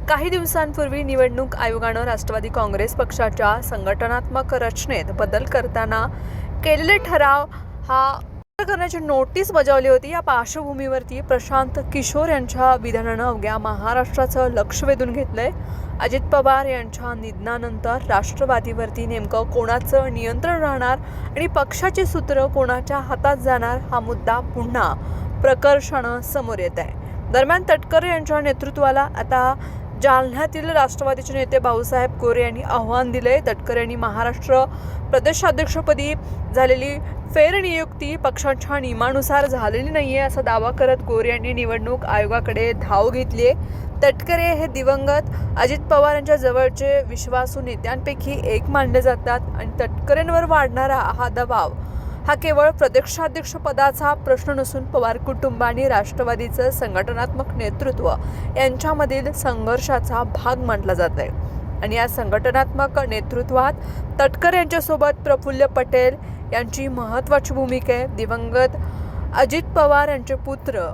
काही दिवसांपूर्वी निवडणूक आयोगानं राष्ट्रवादी काँग्रेस पक्षाच्या संघटनात्मक रचनेत बदल करताना केलेले ठराव हा रद्द करण्याची नोटीस बजावली होती। या पार्श्वभूमीवरती प्रशांत किशोर यांच्या विधानानं अवघ्या महाराष्ट्राचं लक्ष वेधून घेतलंय। अजित पवार यांच्या निधनानंतर राष्ट्रवादीवरती नेमकं कोणाचं नियंत्रण राहणार आणि पक्षाची सूत्र कोणाच्या हातात जाणार हा मुद्दा पुन्हा प्रकर्षानं समोर येत आहे। दरम्यान तटकरे यांच्या नेतृत्वाला आता जालन्यातील राष्ट्रवादीचे नेते भाऊसाहेब कोरे यांनी आव्हान दिले। तटकरे यांनी महाराष्ट्र प्रदेशाध्यक्षपदी झालेली फेरनियुक्ती पक्षाच्या नियमानुसार झालेली नाहीये असा दावा करत कोरे यांनी निवडणूक आयोगाकडे धाव घेतली आहे। तटकरे हे दिवंगत अजित पवार यांच्या जवळचे विश्वासू नेत्यांपैकी एक मानले जातात आणि तटकरेंवर वाढणारा हा दबाव हा केवळ प्रदेशाध्यक्ष पदाचा प्रश्न नसून पवार कुटुंब आणि राष्ट्रवादीचं संघटनात्मक नेतृत्व यांच्यामधील संघर्षाचा भाग मानला जात आहे। आणि या संघटनात्मक नेतृत्वात तटकरे यांच्यासोबत प्रफुल्ल पटेल यांची महत्त्वाची भूमिका आहे। दिवंगत अजित पवार यांचे पुत्र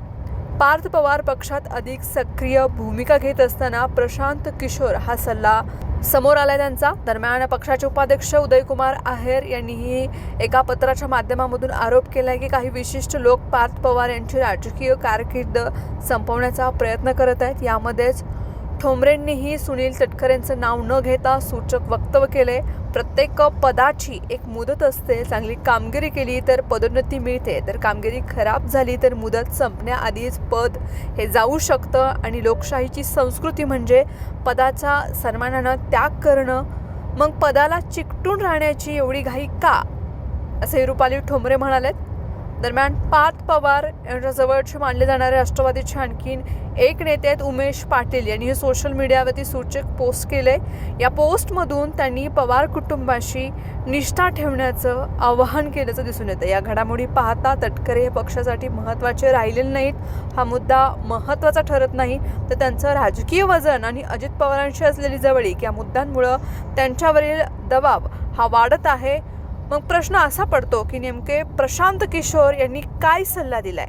पार्थ पवार पक्षात अधिक सक्रिय भूमिका घेत असताना प्रशांत किशोर हा सल्ला समोर आलाय त्यांचा। दरम्यान पक्षाचे उपाध्यक्ष उदयकुमार आहेर यांनीही एका पत्राच्या माध्यमामधून आरोप केलाय की काही विशिष्ट लोक पार्थ पवार यांची राजकीय कारकीर्द संपवण्याचा प्रयत्न करत आहेत। यामध्येच ठोंबरेंनीही सुनील तटकरेंचं नाव न घेता सूचक वक्तव्य केले। प्रत्येक पदाची एक मुदत असते, चांगली कामगिरी केली तर पदोन्नती मिळते, तर कामगिरी खराब झाली तर मुदत संपण्याआधीच पद हे जाऊ शकतं आणि लोकशाहीची संस्कृती म्हणजे पदाचा सन्मानानं त्याग करणं। मग पदाला चिकटून राहण्याची एवढी घाई का, असे रुपाली ठोंबरे म्हणालेत। दरम्यान पार्थ पवार यांच्या जवळचे मानले जाणारे राष्ट्रवादीचे आणखीन एक नेते आहेत उमेश पाटील यांनी सोशल मीडियावरती सूचक पोस्ट केले। या पोस्टमधून त्यांनी पवार कुटुंबाशी निष्ठा ठेवण्याचं आवाहन केल्याचं दिसून येतं। या घडामोडी पाहता तटकरे हे पक्षासाठी महत्त्वाचे राहिलेले नाहीत, हा मुद्दा महत्त्वाचा ठरत नाही, तर त्यांचं राजकीय वजन आणि अजित पवारांशी असलेली जवळीक या मुद्द्यांमुळं त्यांच्यावरील दबाव हा वाढत आहे। मग प्रश्न असा पडतो की नेमके प्रशांत किशोर यांनी काय सल्ला दिलाय।